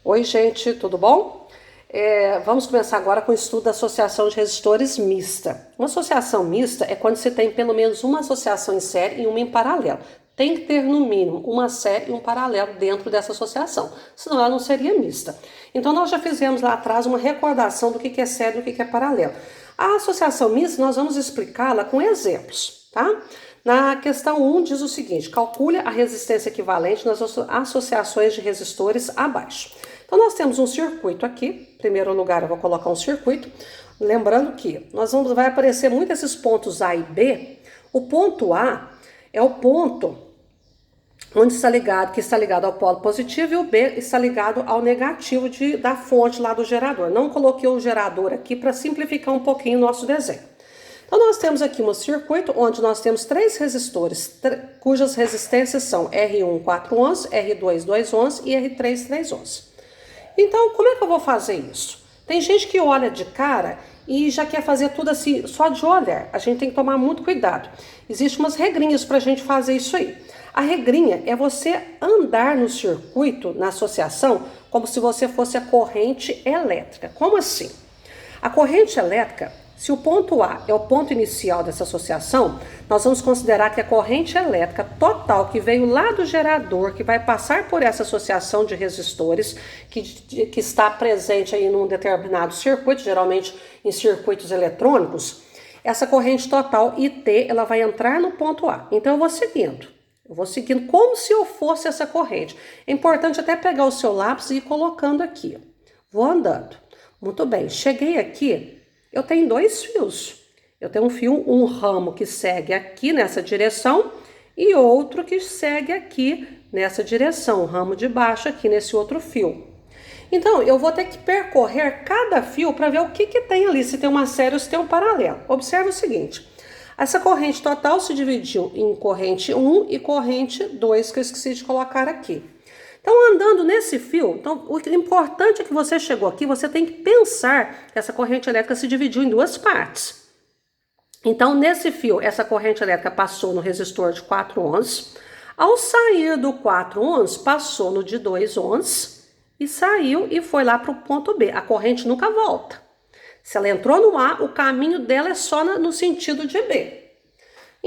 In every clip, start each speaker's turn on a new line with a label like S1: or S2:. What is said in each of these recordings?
S1: Oi, gente, tudo bom? Vamos começar agora com o estudo da associação de resistores mista. Uma associação mista é quando você tem pelo menos uma associação em série e uma em paralelo. Tem que ter, no mínimo, uma série e um paralelo dentro dessa associação, senão ela não seria mista. Então, nós já fizemos lá atrás uma recordação do que é série e do que é paralelo. A associação mista, nós vamos explicá-la com exemplos, tá? Na questão 1 diz o seguinte: calcule a resistência equivalente nas associações de resistores abaixo. Então nós temos um circuito aqui. Em primeiro lugar eu vou colocar um circuito. Lembrando que vai aparecer muito esses pontos A e B. O ponto A é o ponto onde que está ligado ao polo positivo, e o B está ligado ao negativo da fonte lá do gerador. Não coloquei o gerador aqui para simplificar um pouquinho o nosso desenho. Então nós temos aqui um circuito onde nós temos três resistores, cujas resistências são R1 4 ohms, R2 2 ohms e R3 3 ohms. Então como é que eu vou fazer isso? Tem gente que olha de cara e já quer fazer tudo assim, só de olhar. A gente tem que tomar muito cuidado. Existem umas regrinhas para a gente fazer isso aí. A regrinha é você andar no circuito, na associação, como se você fosse a corrente elétrica. Como assim? A corrente elétrica, se o ponto A é o ponto inicial dessa associação, nós vamos considerar que a corrente elétrica total que veio lá do gerador, que vai passar por essa associação de resistores, que está presente aí num determinado circuito, geralmente em circuitos eletrônicos, essa corrente total IT, ela vai entrar no ponto A. Então eu vou seguindo como se eu fosse essa corrente. É importante até pegar o seu lápis e ir colocando aqui. Vou andando. Muito bem, cheguei aqui. Eu tenho dois fios. Eu tenho um ramo que segue aqui nessa direção e outro que segue aqui nessa direção, o ramo de baixo aqui nesse outro fio. Então, eu vou ter que percorrer cada fio para ver o que tem ali, se tem uma série ou se tem um paralelo. Observe o seguinte: essa corrente total se dividiu em corrente 1 e corrente 2, que eu esqueci de colocar aqui. Então, andando nesse fio, então, o importante é que você chegou aqui, você tem que pensar que essa corrente elétrica se dividiu em duas partes. Então, nesse fio, essa corrente elétrica passou no resistor de 4 ohms. Ao sair do 4 ohms, passou no de 2 ohms e saiu e foi lá para o ponto B. A corrente nunca volta. Se ela entrou no A, o caminho dela é só no sentido de B.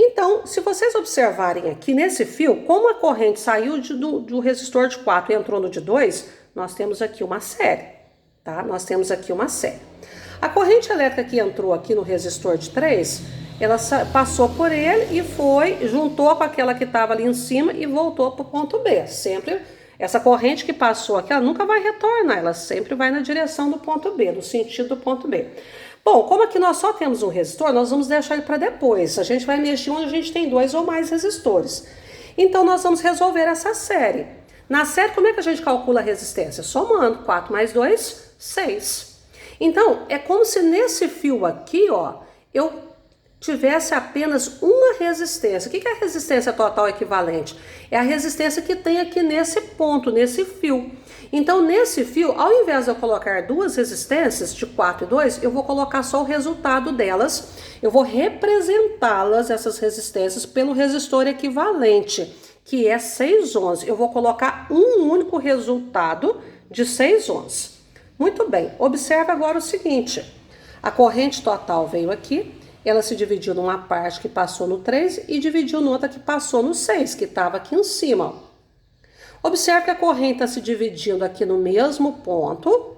S1: Então, se vocês observarem aqui nesse fio, como a corrente saiu do resistor de 4 e entrou no de 2, nós temos aqui uma série, tá? Nós temos aqui uma série. A corrente elétrica que entrou aqui no resistor de 3, ela passou por ele e juntou com aquela que estava ali em cima e voltou para o ponto B. Sempre, essa corrente que passou aqui, ela nunca vai retornar, ela sempre vai na direção do ponto B, no sentido do ponto B. Bom, como aqui nós só temos um resistor, nós vamos deixar ele para depois. A gente vai mexer onde a gente tem dois ou mais resistores. Então, nós vamos resolver essa série. Na série, como é que a gente calcula a resistência? Somando 4 mais 2, 6. Então, é como se nesse fio aqui, ó, eu tivesse apenas uma resistência. O que é a resistência total equivalente? É a resistência que tem aqui nesse ponto, nesse fio. Então, nesse fio, ao invés de eu colocar duas resistências de 4 e 2, eu vou colocar só o resultado delas. Eu vou representá-las, essas resistências, pelo resistor equivalente, que é 6 ohms. Eu vou colocar um único resultado de 6 ohms. Muito bem, observe agora o seguinte: a corrente total veio aqui, ela se dividiu numa parte que passou no 3 e dividiu noutra que passou no 6, que estava aqui em cima, ó. Observe que a corrente está se dividindo aqui no mesmo ponto,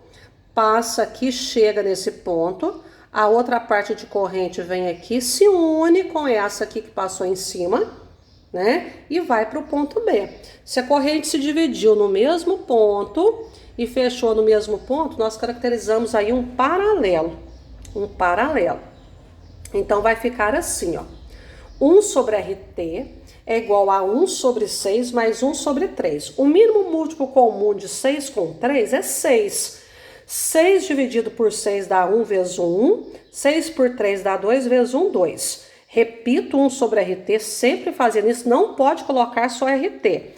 S1: passa aqui, chega nesse ponto, a outra parte de corrente vem aqui, se une com essa aqui que passou em cima, né? E vai para o ponto B. Se a corrente se dividiu no mesmo ponto e fechou no mesmo ponto, nós caracterizamos aí um paralelo. Um paralelo. Então vai ficar assim, ó. 1 sobre RT é igual a 1 sobre 6 mais 1 sobre 3. O mínimo múltiplo comum de 6 com 3 é 6. 6 dividido por 6 dá 1 vezes 1. 6 por 3 dá 2 vezes 1, 2. Repito, 1 sobre RT, sempre fazendo isso, não pode colocar só RT.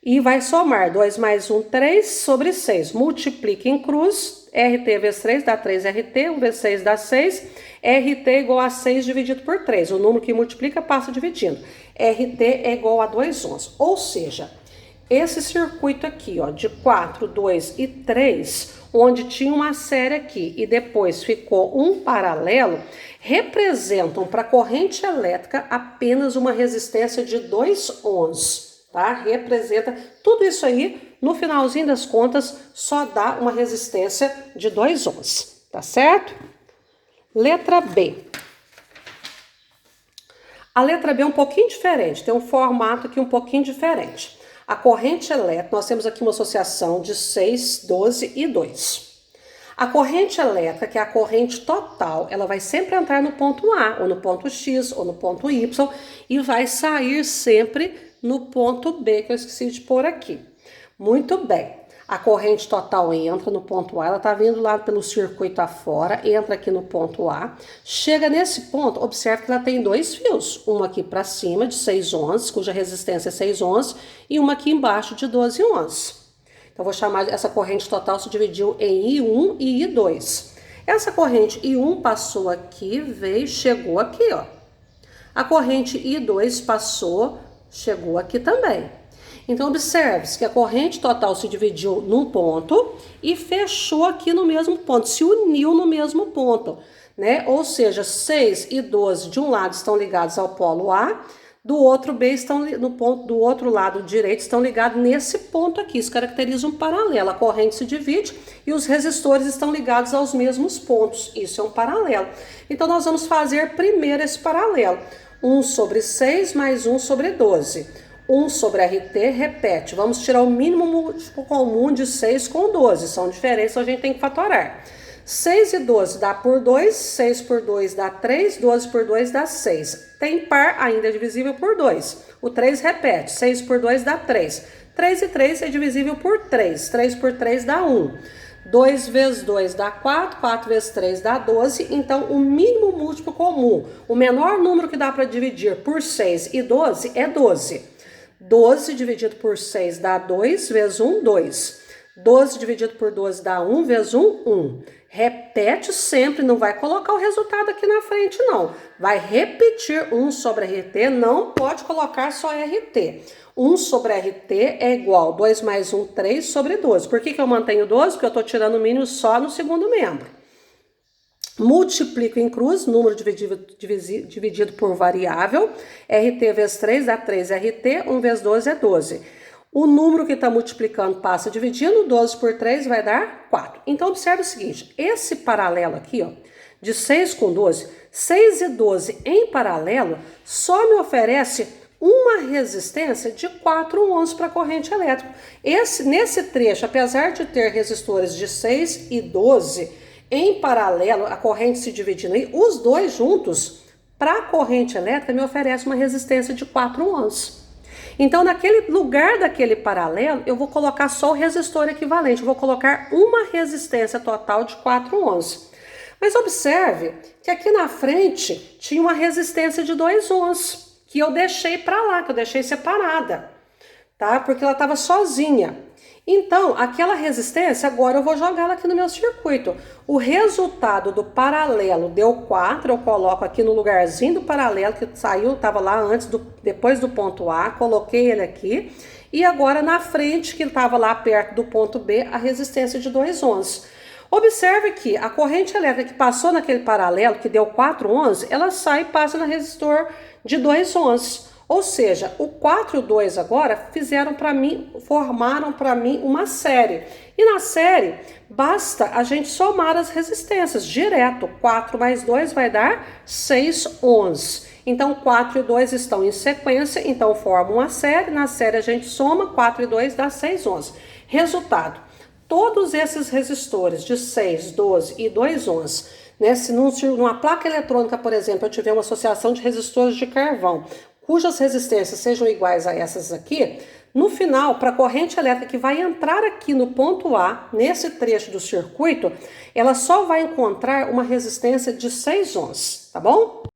S1: E vai somar 2 mais 1, 3 sobre 6. Multiplica em cruz, RT vezes 3 dá 3RT, 1 vezes 6 dá 6. RT é igual a 6 dividido por 3. O número que multiplica passa dividindo. RT é igual a 2 ohms. Ou seja, Esse circuito aqui, ó, de 4, 2 e 3, onde tinha uma série aqui e depois ficou um paralelo, representam para a corrente elétrica apenas uma resistência de 2 ohms, tá? Representa tudo isso aí, no finalzinho das contas, só dá uma resistência de 2 ohms, tá certo? Letra B. A letra B é um pouquinho diferente, tem um formato aqui um pouquinho diferente. A corrente elétrica, nós temos aqui uma associação de 6, 12 e 2. A corrente elétrica, que é a corrente total, ela vai sempre entrar no ponto A, ou no ponto X, ou no ponto Y, e vai sair sempre no ponto B, que eu esqueci de pôr aqui. Muito bem. A corrente total entra no ponto A, ela está vindo lá pelo circuito afora, entra aqui no ponto A, chega nesse ponto, observe que ela tem 2 fios, uma aqui para cima de 6 ohms, cuja resistência é 6 ohms, e uma aqui embaixo de 12 ohms. Então, vou chamar essa corrente total, se dividiu em I1 e I2. Essa corrente I1 passou aqui, veio, chegou aqui, ó. A corrente I2 passou, chegou aqui também. Então, observe-se que a corrente total se dividiu num ponto e fechou aqui no mesmo ponto, se uniu no mesmo ponto, né? Ou seja, 6 e 12 de um lado estão ligados ao polo A, do outro B estão no ponto do outro lado direito, estão ligados nesse ponto aqui. Isso caracteriza um paralelo. A corrente se divide e os resistores estão ligados aos mesmos pontos. Isso é um paralelo. Então, nós vamos fazer primeiro esse paralelo. 1 sobre 6 mais 1 sobre 12. 1 sobre RT, repete. Vamos tirar o mínimo múltiplo comum de 6 com 12. São diferentes, então a gente tem que fatorar. 6 e 12 dá por 2, 6 por 2 dá 3, 12 por 2 dá 6. Tem par, ainda é divisível por 2. O 3 repete, 6 por 2 dá 3. 3 e 3 é divisível por 3. 3 por 3 dá 1. 2 vezes 2 dá 4, 4 vezes 3 dá 12, então o mínimo múltiplo comum, o menor número que dá para dividir por 6 e 12 é 12. 12 dividido por 6 dá 2, vezes 1, 2. 12 dividido por 12 dá 1, vezes 1, 1. Repete sempre, não vai colocar o resultado aqui na frente, não. Vai repetir 1 sobre RT, não pode colocar só RT. 1 sobre RT é igual 2 mais 1, 3 sobre 12. Por que eu mantenho 12? Porque eu estou tirando o mínimo só no segundo membro. Multiplico em cruz, número dividido por variável. RT vezes 3 dá 3 RT, 1 vezes 12 é 12. O número que está multiplicando passa dividindo, 12 por 3 vai dar 4. Então, observe o seguinte, esse paralelo aqui, ó, de 6 com 12, 6 e 12 em paralelo, só me oferece uma resistência de 4 ohms para a corrente elétrica. Nesse trecho, apesar de ter resistores de 6 e 12, em paralelo, a corrente se dividindo aí, os dois juntos, para a corrente elétrica, me oferece uma resistência de 4 ohms. Então, naquele lugar daquele paralelo, eu vou colocar só o resistor equivalente. Eu vou colocar uma resistência total de 4 ohms. Mas observe que aqui na frente tinha uma resistência de 2 ohms, que eu deixei para lá, que eu deixei separada, tá? Porque ela estava sozinha. Então, aquela resistência, agora eu vou jogá-la aqui no meu circuito. O resultado do paralelo deu 4, eu coloco aqui no lugarzinho do paralelo que saiu, estava lá antes, depois do ponto A, coloquei ele aqui. E agora na frente, que estava lá perto do ponto B, a resistência de 2 ohms. Observe que a corrente elétrica que passou naquele paralelo, que deu 4 ohms, ela sai e passa no resistor de 2 ohms. Ou seja, o 4 e o 2 agora formaram para mim uma série. E na série, basta a gente somar as resistências direto. 4 mais 2 vai dar 6 ohms. Então, 4 e 2 estão em sequência, então formam uma série. Na série a gente soma, 4 e 2 dá 6 ohms. Resultado, todos esses resistores de 6, 12 e 2 ohms, né? Se numa placa eletrônica, por exemplo, eu tiver uma associação de resistores de carvão, cujas resistências sejam iguais a essas aqui, no final, para a corrente elétrica que vai entrar aqui no ponto A, nesse trecho do circuito, ela só vai encontrar uma resistência de 6 ohms, tá bom?